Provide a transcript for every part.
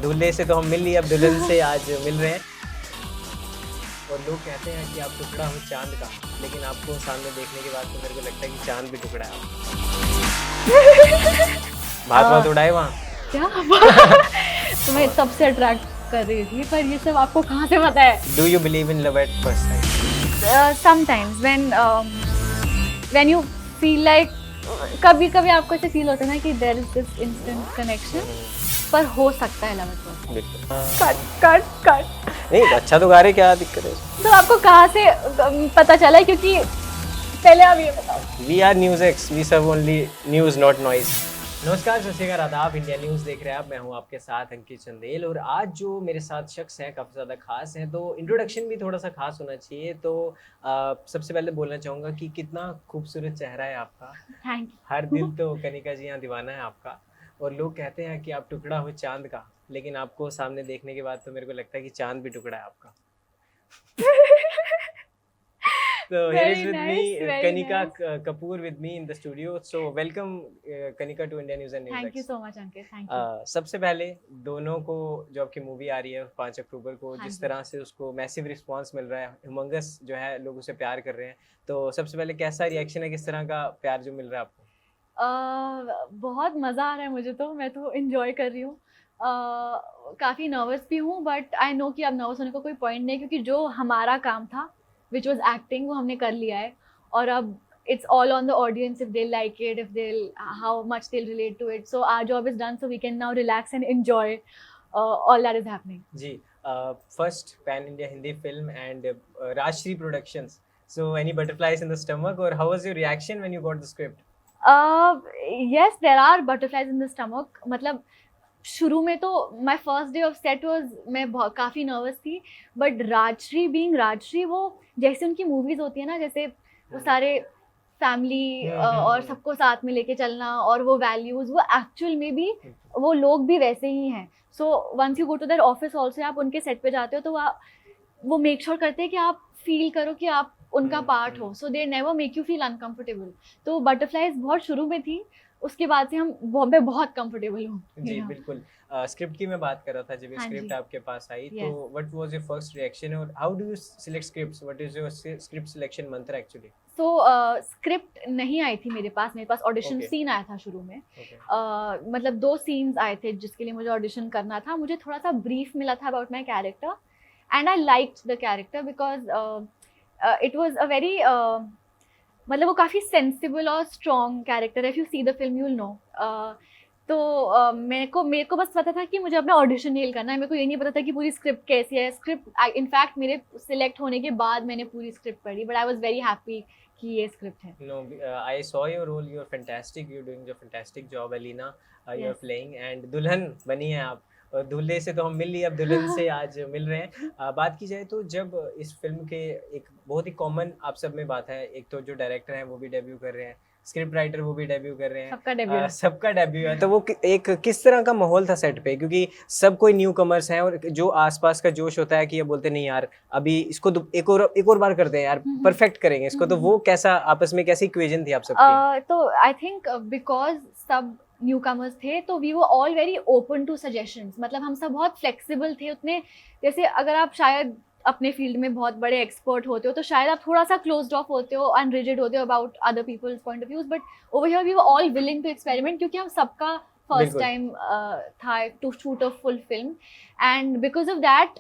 दूल्हे से तो हम मिल लिए, अब दुल्हन से आज मिल रहे हैं। और लोग कहते हैं कि आप टुकड़ा हो चांद का, लेकिन आपको सामने देखने के बाद तो मेरे को लगता है कि चांद भी टुकड़ा है। भात उड़ाए वहाँ क्या तो मैं सबसे अट्रैक्ट कर रही थी, पर ये सब आपको कहाँ से पता है? Do you believe in love at first sight? Sometimes when you feel like, कभी कभी आपको ऐसे फील होता है ना कि there is this instant connection, पर हो सकता है love at first sight. Cut cut नहीं तो अच्छा तो गा रहे, क्या दिक्कत है? तो आपको कहाँ से पता चला? क्योंकि पहले आप ये बताओ। We are news X, we serve only news not noise. नमस्कार, सत श्री अकाल, आदाब, इंडिया न्यूज़ देख रहे हैं आप। मैं हूं आपके साथ अंकित चंदेल, और आज जो मेरे साथ शख्स हैं काफ़ी ज़्यादा खास हैं, तो इंट्रोडक्शन भी थोड़ा सा खास होना चाहिए। तो सबसे पहले बोलना चाहूँगा कि कितना खूबसूरत चेहरा है आपका। Thank you. हर दिल तो कनिका जी यहाँ दीवाना है आपका। और लोग कहते हैं कि आप टुकड़ा हो चांद का, लेकिन आपको सामने देखने के बाद तो मेरे को लगता है कि चांद भी टुकड़ा है आपका। So here is with me Kanika Kapoor with me in the studio. So welcome Kanika to India News and News. Thank you so much Ankit, thank you. सबसे पहले दोनों को जो आपकी मूवी आ रही है 5 अक्टूबर को, हाँ जिस जी। तरह से उसको मैसिव रिस्पांस मिल रहा है, ह्यूमंगस जो है, लोग उसे प्यार कर रहे हैं, तो सबसे पहले कैसा रिएक्शन है, किस तरह का प्यार जो मिल रहा है आपको? बहुत मज़ा आ रहा है मुझे, तो मैं तो इन्जॉय कर रही हूँ। काफ़ी नर्वस भी हूँ, बट आई नो कि अब नर्वस होने का कोई पॉइंट नहीं, क्योंकि जो हमारा काम था विच वॉज एक्टिंग, वो हमने कर लिया है। और अब it's all on the audience, if they like it, if they how much they relate to it. So our job is done, so we can now relax and enjoy all that is happening. जी, first pan India Hindi film and Rajshri productions, so any butterflies in the stomach, और how was your reaction when you got the script? Yes, there are butterflies in the stomach. मतलब शुरू में तो my first day of set was, मैं बहुत काफ़ी nervous थी, but Rajshree being Rajshree, वो जैसे उनकी मूवीज़ होती है ना, जैसे वो सारे फैमिली और सबको साथ में लेके चलना, और वो वैल्यूज़, वो एक्चुअल में भी वो लोग भी वैसे ही हैं। So once you go to that office also, आप उनके सेट पे जाते हो, तो वो मेक श्योर करते हैं कि आप फील करो कि आप उनका पार्ट हो। So they never make you feel uncomfortable. तो बटरफ्लाइज बहुत शुरू में थी, उसके बाद से मैं बहुत कंफर्टेबल हूँ। जी बिल्कुल। स्क्रिप्ट की मैं बात कर रहा था, जब हाँ स्क्रिप्ट जी। आपके पास आई, Yes. तो what was your first reaction, और how do you select scripts, what is your script selection mantra actually? So script नहीं आई थी मेरे पास ऑडिशन Okay. सीन आया था शुरू में। ओके, मतलब 2 सीन्स आए थे जिसके लिए मुझे ऑडिशन करना था। मुझे थोड़ा सा ब्रीफ मिला था about my character, and I liked the character because it was a very, मतलब वो काफ़ी सेंसिबल और स्ट्रॉन्ग कैरेक्टर है। If you see the film you will know. तो मेरे को बस पता था कि मुझे अपना ऑडिशन नेल करना है। मेरे को ये नहीं पता था कि पूरी स्क्रिप्ट कैसी है। स्क्रिप्ट इनफैक्ट मेरे सिलेक्ट होने के बाद मैंने पूरी स्क्रिप्ट पढ़ी, but I was very happy कि ये स्क्रिप्ट है। No, I saw your role, you are fantastic, you are doing a fantastic job Elina, you are Yes. Playing, and दुल्हन बनी है आप। और दूल्हे से तो हम मिल लिए, अब दुल्हन से आज मिल रहे हैं। बात की जाए तो जब इस फिल्म के, एक बहुत ही कॉमन आप सब में बात है, एक तो जो डायरेक्टर हैं वो भी डेब्यू कर रहे हैं, स्क्रिप्ट राइटर वो भी डेब्यू कर रहे हैं, सबका डेब्यू है। सबका डेब्यू है, तो वो एक किस तरह का माहौल था सेट पे? क्योंकि सब कोई न्यू कमर्स हैं, और जो आसपास का जोश होता है कि ये बोलते नहीं यार, अभी इसको एक और बार करते हैं यार, परफेक्ट करेंगे इसको, तो वो कैसा आपस में, कैसी इक्वेशन थी आप सबकी? तो आई थिंक बिकॉज सब न्यू कमर्स थे, तो वी वो all very open to suggestions. मतलब हम सब बहुत फ्लेक्सिबल थे उतने। जैसे अगर आप शायद अपने फील्ड में बहुत बड़े एक्सपर्ट होते हो, तो शायद आप थोड़ा सा क्लोज्ड ऑफ होते हो, अनरिजिड होते हो about other people's point of views, but over here we were all willing to experiment, क्योंकि हम सबका फर्स्ट बिल्कुल। टाइम था to shoot a full film. And because of that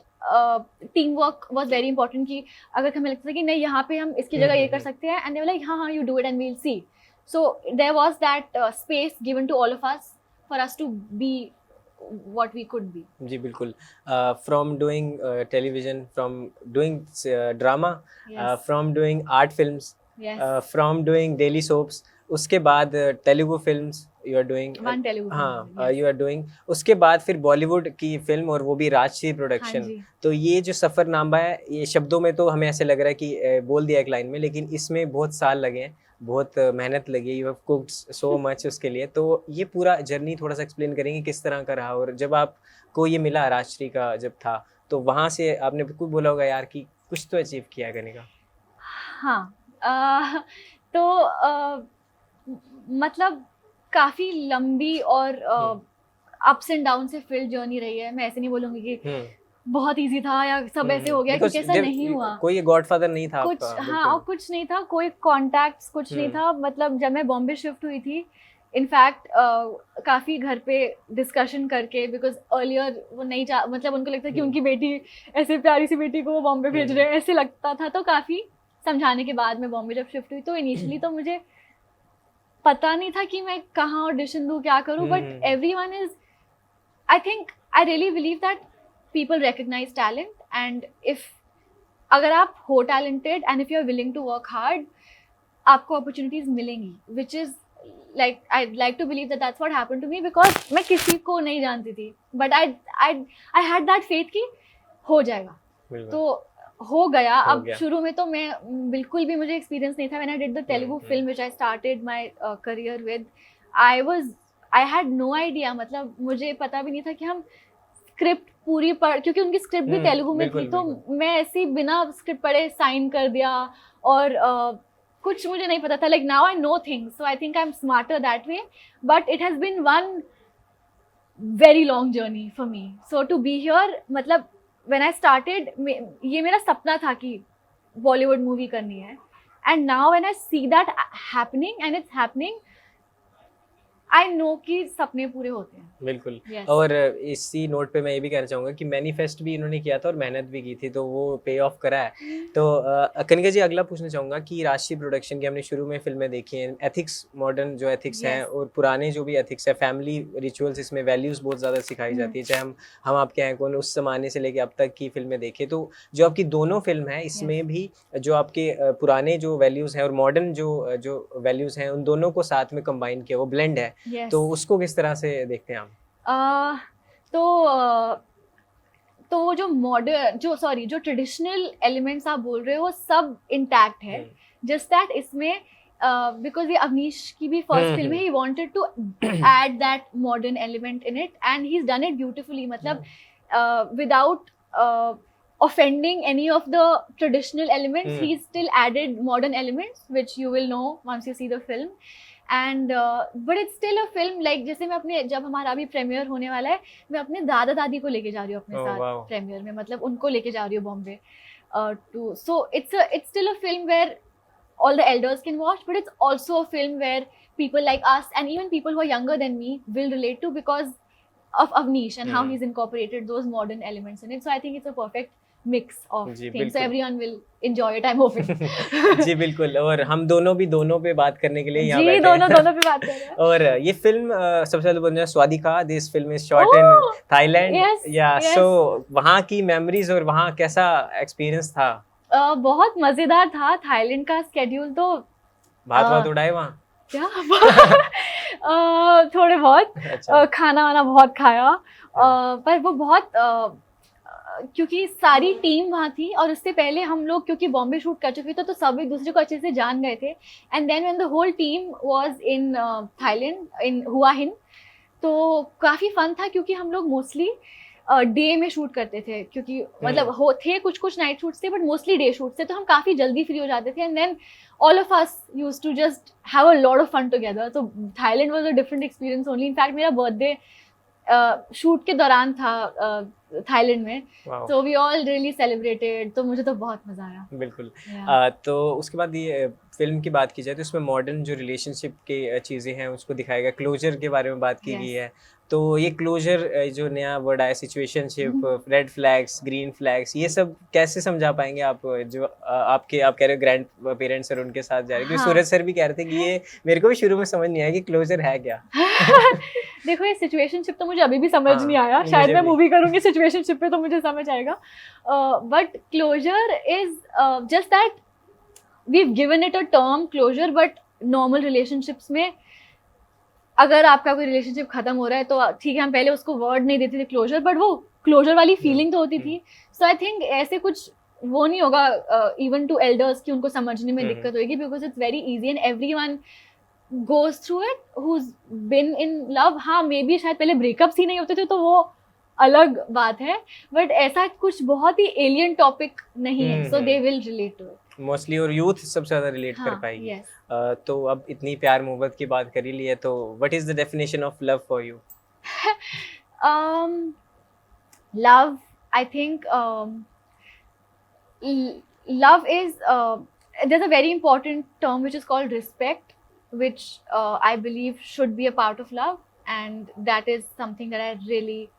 team work was very important, कि अगर हमें लगता था कि नहीं यहाँ पे हम इसकी जगह ये कर सकते हैं, एंड दे वर लाइक हाँ you do it and we will see. So there was that space given to all of us for us to be what we could be. जी बिल्कुल। From doing television, from doing drama, Yes. From doing art films, Yes. From doing daily soaps, उसके बाद Telugu films you are doing, One Telugu film, हाँ yes. You are doing, उसके बाद फिर बॉलीवुड की film, और वो भी राजश्री हाँ प्रोडक्शन। जी। तो ये जो सफ़रनामा है, ये शब्दों में तो हमें ऐसे लग रहा है कि बोल दिया एक लाइन में, लेकिन इसमें बहुत साल लगे हैं, बहुत मेहनत लगी है, you have cooked so much उसके लिए। तो ये पूरा जर्नी थोड़ा सा एक्सप्लेन करेंगे किस तरह का रहा, और जब आपको ये मिला राजश्री का जब था, तो वहाँ से आपने बिल्कुल बोला होगा यार कि कुछ तो अचीव किया है करने का। हाँ, तो मतलब काफ़ी लंबी और अप्स एंड डाउन से फिल्ड जर्नी रही है। मैं ऐसे नहीं बोलूंगी कि बहुत इजी था या सब ऐसे हो गया, क्योंकि ऐसा नहीं हुआ। कोई गॉडफादर नहीं था कुछ आपका, हाँ, और कुछ नहीं था, कोई कॉन्टैक्ट्स कुछ नहीं था। मतलब जब मैं बॉम्बे शिफ्ट हुई थी, इनफैक्ट काफ़ी घर पे डिस्कशन करके, बिकॉज अर्लियर वो नहीं मतलब उनको लगता कि उनकी बेटी, ऐसे प्यारी सी बेटी को वो बॉम्बे भेज रहे हैं, ऐसे लगता था। तो काफ़ी समझाने के बाद मैं बॉम्बे जब शिफ्ट हुई, तो इनिशियली तो मुझे पता नहीं था कि मैं कहाँ ऑडिशन दूँ, क्या करूँ, but everyone is, I think, I really believe that people recognize talent, and if अगर आप हो talented and if you are willing to work hard, आपको opportunities मिलेंगी, which is like I'd like to believe that that's what happened to me, because मैं किसी को नहीं जानती थी, but I had that faith कि हो जाएगा, तो हो गया। अब शुरू में तो मैं बिल्कुल भी, मुझे एक्सपीरियंस नहीं था। when I did the Telugu film which I started my career with, I had no idea, मतलब मुझे पता भी नहीं था कि हम स्क्रिप्ट पूरी पढ़, क्योंकि उनकी स्क्रिप्ट भी तेलुगु में थी, तो मैं ऐसी बिना स्क्रिप्ट पढ़े साइन कर दिया, और कुछ मुझे नहीं पता था। Like now I know things, so I think I am smarter that way, but it has been one very long journey for me. So to be here, मतलब व्हेन आई स्टार्टेड, ये मेरा सपना था कि बॉलीवुड मूवी करनी है, and now when I see that happening and it's happening, I know कि सपने पूरे होते हैं। बिल्कुल। yes. और इसी नोट पे मैं ये भी कहना चाहूँगा कि मैनिफेस्ट भी इन्होंने किया था और मेहनत भी की थी, तो वो पे ऑफ करा है। तो कनिका जी, अगला पूछना चाहूँगा कि राजश्री प्रोडक्शन की हमने शुरू में फिल्में देखी हैं, एथिक्स, मॉडर्न जो एथिक्स हैं और पुराने जो भी एथिक्स है, फैमिली रिचुअल्स, इसमें वैल्यूज़ बहुत ज़्यादा सिखाई जाती है। चाहे हम आपके हैं कौन, उस ज़माने से लेके अब तक की फिल्में देखें, तो जो आपकी दोनों फिल्म है, इसमें भी जो आपके पुराने जो वैल्यूज़ हैं और मॉडर्न जो वैल्यूज़ हैं, उन दोनों को साथ में कंबाइन किया, वो ब्लेंड है। तो उसको किस तरह से देखते हैं आप? तो वो जो मॉडर्न, जो ट्रेडिशनल एलिमेंट्स आप बोल रहे हो, वो सब इंटैक्ट है। जस्ट दैट इसमें बिकॉज ये अवनीश की भी फर्स्ट फिल्म है, he wanted to add that modern element in it, and he is done it beautifully. मतलब without offending any of the traditional elements, he still added modern elements, which you will know once you see the film. And but it's still a film, like जैसे मैं अपने, जब हमारा अभी premiere होने वाला है, मैं अपने दादा दादी को लेके जा रही हूँ अपने साथ प्रीमियर में, मतलब उनको लेके जा रही हूँ Bombay to, so it's still a film where all the elders can watch, but it's also a film where people like us and even people who are younger than me will relate to, because of Avnish and how he's incorporated those modern elements in it. So I think it's a perfect mix of things, so everyone will enjoy it, I'm hoping. जी बिल्कुल। और हम दोनों पे बात करने के लिए यहाँ बैठे हैं। दोनों पे बात कर रहे हैं। और ये फिल्म सबसे पहले बोलना स्वादिका, this film is shot in Thailand, या सो वहाँ की मेमोरीज और वहाँ कैसा एक्सपीरियंस था? बहुत मजेदार था। थाईलैंड का स्केड्यूल तो भात उड़ाए वहाँ क्या थोड़े बहुत। अच्छा। खाना वाना बहुत खाया, पर वो बहुत क्योंकि सारी टीम वहाँ थी, और उससे पहले हम लोग क्योंकि बॉम्बे शूट कर चुके थे, तो सब एक दूसरे को अच्छे से जान गए थे। And then when the whole team was in Thailand, in Hua Hin, तो काफ़ी फन था, क्योंकि हम लोग मोस्टली डे में शूट करते थे, क्योंकि मतलब थे कुछ नाइट शूट्स थे, बट मोस्टली डे शूट्स थे, तो हम काफ़ी जल्दी फ्री हो जाते थे। And then all of us used to just have a lot of fun together. तो Thailand was a different experience only. In fact मेरा बर्थडे शूट के दौरान था थाईलैंड में, तो वी ऑल रियली सेलिब्रेटेड, तो मुझे तो बहुत मजा आया। बिल्कुल। तो उसके बाद ये फिल्म की बात की जाए, तो इसमें मॉडर्न जो रिलेशनशिप के चीज़ें हैं उसको दिखाया गया, क्लोजर के बारे में बात की गई है। तो ये क्लोजर जो नया वर्ड आया, situationship, red flags, green flags, ये सब कैसे समझा पाएंगे आप, जो आप कह रहे हो ग्रैंड पेरेंट्स और उनके साथ जा रहे हैं? क्योंकि सूरज सर भी कह रहे थे कि ये मेरे को भी शुरू में समझ नहीं आया कि क्लोजर है क्या। देखो, ये सिचुएशनशिप तो मुझे अभी भी समझ नहीं आया, शायद मैं मूवी करूंगी सिचुएशनशिप पे तो मुझे समझ आएगा। But closure is just that we've given it a term closure, but normal relationships में अगर आपका कोई रिलेशनशिप खत्म हो रहा है, तो ठीक है, हम पहले उसको वर्ड नहीं देते थे क्लोजर, बट वो क्लोजर वाली फीलिंग तो होती थी। सो आई थिंक ऐसे कुछ वो नहीं होगा इवन टू एल्डर्स की उनको समझने में दिक्कत होगी, because it's very easy and everyone goes through it who's been in love। हाँ, मे बी शायद पहले ब्रेकअप्स ही नहीं होते थे, तो वो अलग बात है, बट ऐसा कुछ बहुत ही एलियन टॉपिक नहीं है, so they will relate to it mostly, और यूथ सबसे ज़्यादा रिलेट कर पाएगी। तो अब इतनी प्यार मोहब्बत की बात कर ही ली है, तो what is the definition of love for you? Love, I think, love is, there's a very important term which is called respect, which I believe should be a part of love, and that is something that I really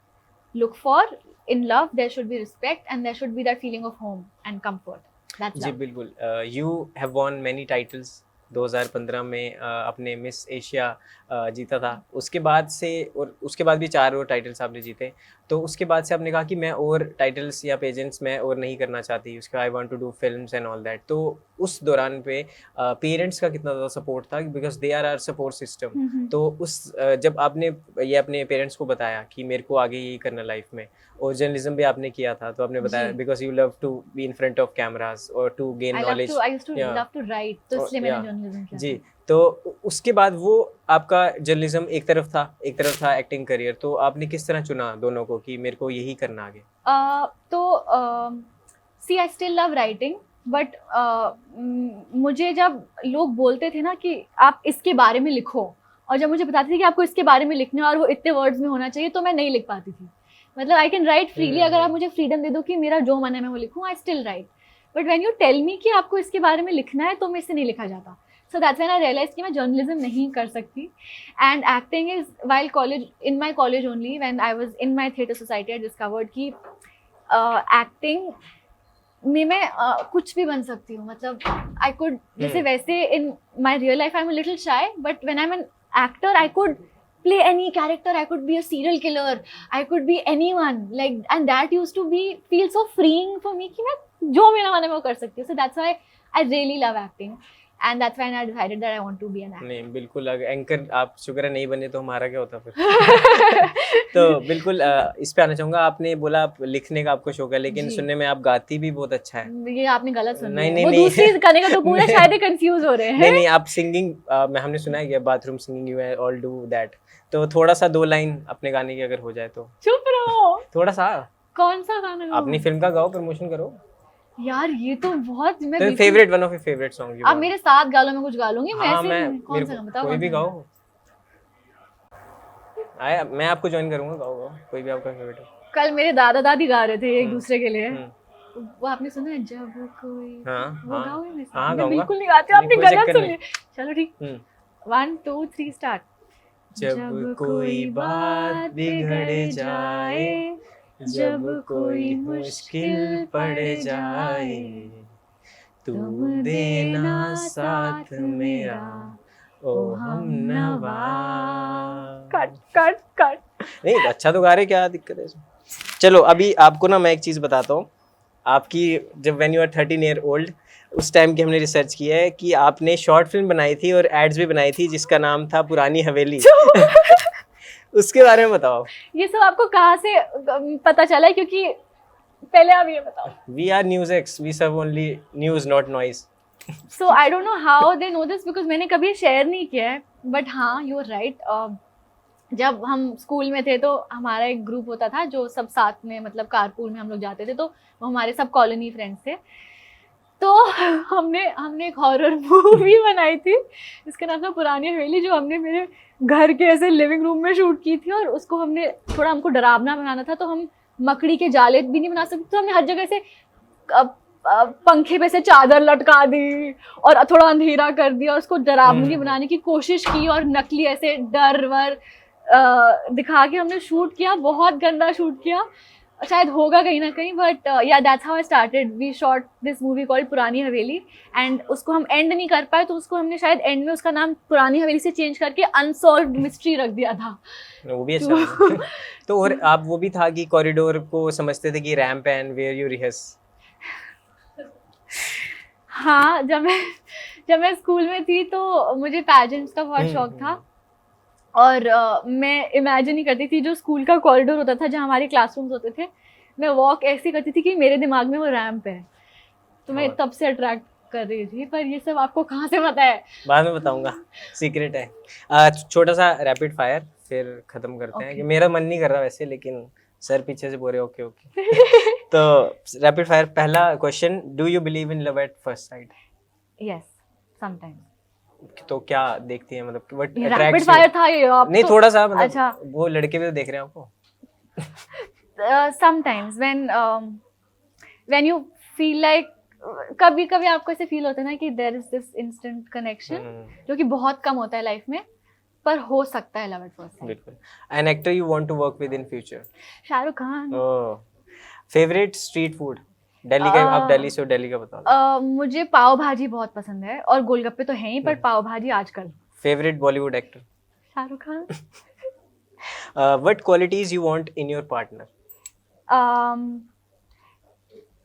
look for. In love there should be respect, and there should be that feeling of home and comfort. That's जी love. बिल्कुल. You have won many titles. 2015 में अपने miss Asia जीता था. उसके बाद से, और उसके बाद भी 4 और टाइटल्स आपने जीते. तो उसके बाद से आपने कहा कि मैं और टाइटल्स या पेजेंट्स मैं और नहीं करना चाहती, उसके I want to do films and all that. तो उस दौरान पे पेरेंट्स का कितना ज़्यादा सपोर्ट था, because they are our support system. तो उस जब आपने ये अपने पेरेंट्स को बताया कि मेरे को आगे यही करना लाइफ में, और जर्नलिज्म भी आपने किया था, तो आपने बताया जी. Because you love to be in front of cameras और to gain knowledge. I used to Yeah. love to write, तो और- इसलिए मैंने yeah. जर्नलिज्म किया जी. था. तो उसके बाद वो आपका जर्नलिज्म एक तरफ था एक्टिंग करियर. तो आपने किस तरह चुना दोनों को कि मेरे को यही करना आगे? तो see I still love writing, but मुझे जब लोग बोलते थे ना कि आप इसके बारे में लिखो, और जब मुझे बताते थे कि आपको इसके बारे में लिखना है और वो इतने वर्ड्स में होना चाहिए, तो मैं नहीं लिख पाती थी. मतलब आई कैन राइट फ्रीली, अगर आप मुझे फ्रीडम दे दो कि मेरा जो मन है मैं वो लिखूँ, I still write. But when you tell me कि आपको इसके बारे में लिखना है, तो मेरे से नहीं लिखा जाता. So that's when I realise कि मैं जर्नलिज्म नहीं कर सकती. And acting is while college, in my college only, when I was in my theatre society, I discovered कि एक्टिंग में मैं कुछ भी बन सकती हूँ. मतलब आई कुड, जैसे वैसे in my real life I am a little shy, but when I am an actor I could play any character. I could be a serial killer, I could be anyone, like, and that used to be feel so freeing for me कि मैं जो मेरा मन है मैं वो कर सकती हूँ. So that's why I really love acting, and that's when I decided that I want to be an actor. नहीं बिल्कुल, अगर एंकर आप शुक्र है नहीं बने तो हमारा क्या होता फिर. तो बिल्कुल इस पे आना चाहूँगा. आपने बोला आप लिखने का आपको शौक है, लेकिन जी. सुनने में आप गाती भी बहुत अच्छा है. ये आपने गलत सुन नहीं, लिया. नहीं, वो नहीं. दूसरी करने का तो पूरा शायद कंफ्यूज हो रहे हैं. नहीं नहीं, आप सिंगिंग में हमने सुना है कि bathroom singing you all do that. तो थोड़ा सा 2 लाइन अपने गाने की अगर हो जाए तो. चुप रहो. थोड़ा सा कौन सा गाना गाऊं? अपनी फिल्म का गाओ, प्रमोशन करो. यार ये तो बहुत, मैं तो बिल्कुल- favourite, one of your favourite song you. आप मेरे साथ गा लो, मैं कुछ गा लूंगी. मैं हाँ, ऐसे मैं कौन सा गाना बताओ? कोई कौन भी सा गाओ. गाना? मैं आपको ज्वाइन करूंगा. गाओ कोई भी आपका फेवरेट हो. कल मेरे दादा दादी गा रहे थे एक दूसरे के लिए. हम्म. वो आपने सुना है जब कोई, हाँ, वो हाँ. गाओगे मेरे साथ? हाँ, मैं गाऊंगा. बिल्कुल नहीं गाती, आपने कोई गलत चक्कर सुन नहीं. लिया. चलो ठीक, 1 2 3 स्टार्ट. जब कोई बात बिगड़ जाए, जब कोई मुश्किल पड़ जाए, तू देना साथ मेरा ओ हमनवा. Cut cut cut. नहीं अच्छा तो गा रहे, क्या दिक्कत है इसमें. चलो अभी आपको ना मैं एक चीज़ बताता हूँ. आपकी जब when you are 13 year old, उस टाइम की हमने रिसर्च किया है कि आपने शॉर्ट फिल्म बनाई थी और एड्स भी बनाई थी जिसका नाम था पुरानी हवेली. उसके बारे में बताओ. ये सब आपको कहाँ से पता चला है? क्योंकि पहले आप ये बताओ. We are news X, we serve only news not noise. So I don't know how they know this, because मैंने कभी शेयर नहीं किया है. बट हाँ, यू आर राइट. जब हम स्कूल में थे तो हमारा एक ग्रुप होता था जो सब साथ में, मतलब कारपूल में हम लोग जाते थे, तो वो हमारे सब कॉलोनी फ्रेंड्स थे. तो हमने एक हॉरर मूवी बनाई थी, इसका नाम था पुरानी हवेली, जो हमने मेरे घर के ऐसे लिविंग रूम में शूट की थी. और उसको हमने थोड़ा, हमको डरावना बनाना था, तो हम मकड़ी के जाले भी नहीं बना सकते, तो हमने हर जगह से पंखे पे से चादर लटका दी और थोड़ा अंधेरा कर दिया और उसको डरावनी बनाने की कोशिश की, और नकली ऐसे डर वर दिखा के हमने शूट किया. बहुत गंदा शूट किया, शायद होगा कहीं ना कहीं, but yeah that's how I started. We shot this movie called Purani Haveli, and उसको हम एंड नहीं कर पाए, तो उसको हमने शायद एंड में उसका नाम पुरानी हवेली से चेंज करके अनसॉल्व्ड मिस्ट्री रख दिया था. वो भी अच्छा. तो और आप वो भी था कि कॉरिडोर को समझते थे कि ramp and where you rehearse. हाँ, जब मैं स्कूल में थी तो मुझे पैजेंट्स का बहुत शौक था, और मैं इमेजिन ही करती थी जो स्कूल का कॉरिडोर होता था जहाँ हमारे क्लासरूम्स होते थे, मैं वॉक ऐसी करती थी कि मेरे दिमाग में वो रैंप है. तो मैं तब से अट्रैक्ट कर रही थी. पर ये सब आपको कहाँ से पता है? बाद में बताऊंगा, सीक्रेट है. छोटा सा रैपिड फायर फिर खत्म करते हैं कि मेरा मन नहीं कर रहा वैसे, लेकिन सर पीछे से बोल रहे ओके ओके. तो रैपिड फायर, पहला question, do you believe in love at first site? Yes, sometimes. तो क्या देखती है, मतलब व्हाट रैपिड अट्रैक्ट्स फायर था ये? आप नहीं तो, थोड़ा सा, मतलब अच्छा, वो लड़के भी तो देख रहे हैं आपको. Sometimes when you feel like कभी कभी आपको ऐसे फील होता है ना कि there is this instant connection जो कि बहुत कम होता है लाइफ में, पर हो सकता है लव एट फर्स्ट साइट। बिल्कुल। An actor you want to work with in future? Shahrukh Khan. Oh, favourite street food? Delhi का, आप दिल्ली से हो, दिल्ली का बता दो। मुझे पाव भाजी बहुत पसंद है और गोलगप्पे तो हैं ही, पर पाव भाजी आजकल। Favourite Bollywood actor? Shahrukh Khan. What qualities you want in your partner?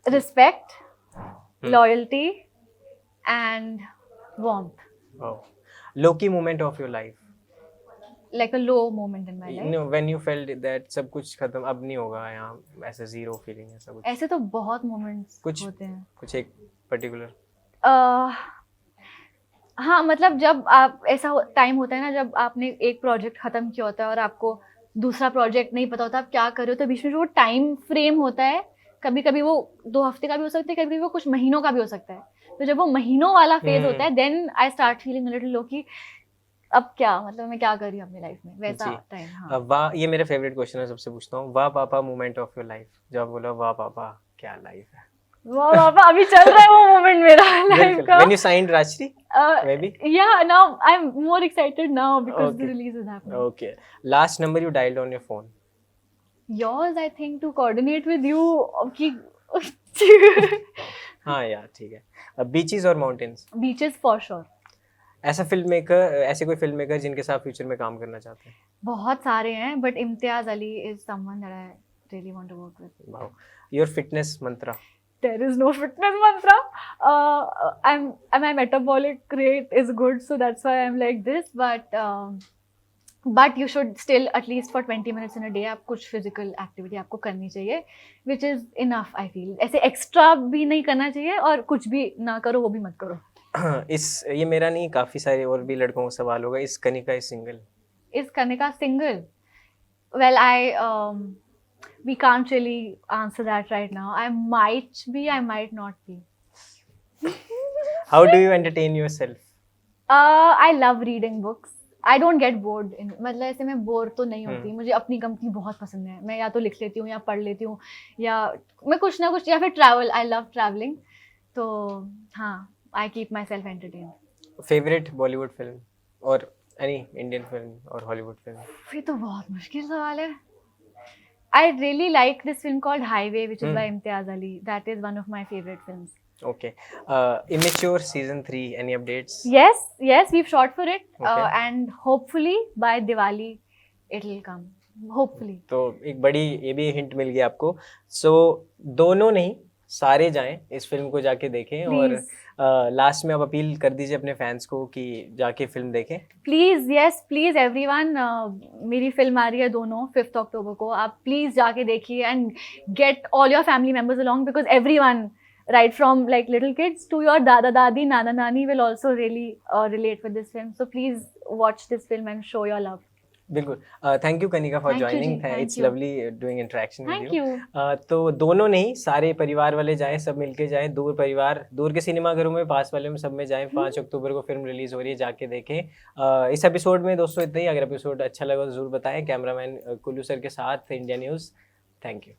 Respect, loyalty and warmth. Oh, low-key moment of your life? Like a low moment in my life. No, when you felt that सब कुछ खत्म, अब नहीं होगा, यहाँ ऐसे zero feeling है सब कुछ? ऐसे तो बहुत मोमेंट्स कुछ होते हैं। कुछ एक पर्टिकुलर? हाँ, मतलब जब आप ऐसा टाइम होता है ना, जब आपने एक प्रोजेक्ट खत्म किया होता है और आपको दूसरा प्रोजेक्ट नहीं पता होता आप क्या कर रहे हो, तो बीच में जो वो टाइम फ्रेम होता है, कभी कभी वो 2 हफ्ते का भी हो सकता है, कभी कभी वो कुछ महीनों का भी हो सकता है। तो जब वो महीनों वाला फेज होता है, then I start feeling little low कि अब क्या, मतलब मैं क्या कर रही हूँ अपनी लाइफ में, वैसा टाइम। हाँ, वाह, ये मेरा फेवरेट क्वेश्चन है, सबसे पूछता हूँ, वाह पापा मोमेंट ऑफ योर लाइफ, जब बोला वाह पापा क्या लाइफ है? वाह पापा, अभी चल रहा है वो मोमेंट मेरा लाइफ का। When you signed Rajshri, maybe? Yeah, now I'm more excited now because the release is happening. Okay. Last number you dialed on your phone? Yours, I think, to coordinate with you कि हाँ यार, ठीक है। Beaches और mountains? Beaches for sure. ऐसे कोई film maker जिनके साथ फ्यूचर में काम करना चाहते हैं? बहुत सारे हैं, but Imtiaz Ali is someone that I really want to work with. Wow. Your fitness mantra? There is no fitness mantra. My metabolic rate is good, so that's why I'm like this. But you should still at least for 20 minutes in a day आप कुछ physical activity आपको करनी चाहिए, which is enough I feel. ऐसे extra भी नहीं करना चाहिए और कुछ भी ना करो, वो भी मत करो। ये मेरा नहीं, काफी सारे और भी लड़कों को सवाल होगा, इस Kanika is single? Is Kanika single? Well, we can't really answer that right now. I might be, I might not be. How do you entertain yourself? I love reading books. I don't get bored. मतलब ऐसे मैं bore तो नहीं होती, मुझे अपनी company बहुत पसंद है। मैं या तो लिख लेती हूँ या पढ़ लेती हूँ या मैं कुछ ना कुछ, या फिर ट्रैवल। I love traveling. तो हाँ, I keep myself entertained. Favorite Bollywood film or any Indian film or Hollywood film? ये तो बहुत मुश्किल सवाल है। I really like this film called Highway, which is by Imtiaz Ali. That is one of my favorite films. Okay. Immature season 3, any updates? Yes, we've shot for it. Okay. And hopefully by Diwali it'll come. Hopefully. तो एक बड़ी ये भी hint मिल गया आपको। So दोनों नहीं, सारे जाएं इस फिल्म को जाके देखें। Please. और लास्ट में आप अपील कर दीजिए अपने फैंस को कि जाके फिल्म देखें। प्लीज, यस प्लीज एवरीवन, मेरी फिल्म आ रही है दोनों 5 अक्टूबर को। आप प्लीज जाके देखिए and get all your family members along, because everyone, right from like little kids to your dada dadi, nana nani will also really relate with this film. So please watch this film and show your love. बिल्कुल। Thank you Kanika for Thank you joining. जी, thank it's you. Lovely doing interaction with Thank you. you. तो दोनों नहीं, सारे परिवार वाले जाएं, सब मिलके जाएं, दूर परिवार, दूर के सिनेमाघरों में, पास वाले में, सब में जाएं। 5 अक्टूबर को फिल्म रिलीज हो रही है, जाके देखें। इस एपिसोड में दोस्तों इतना ही। अगर एपिसोड अच्छा लगा तो जरूर बताएं। कैमरामैन कुल्लू सर के साथ इंडिया न्यूज़। Thank you.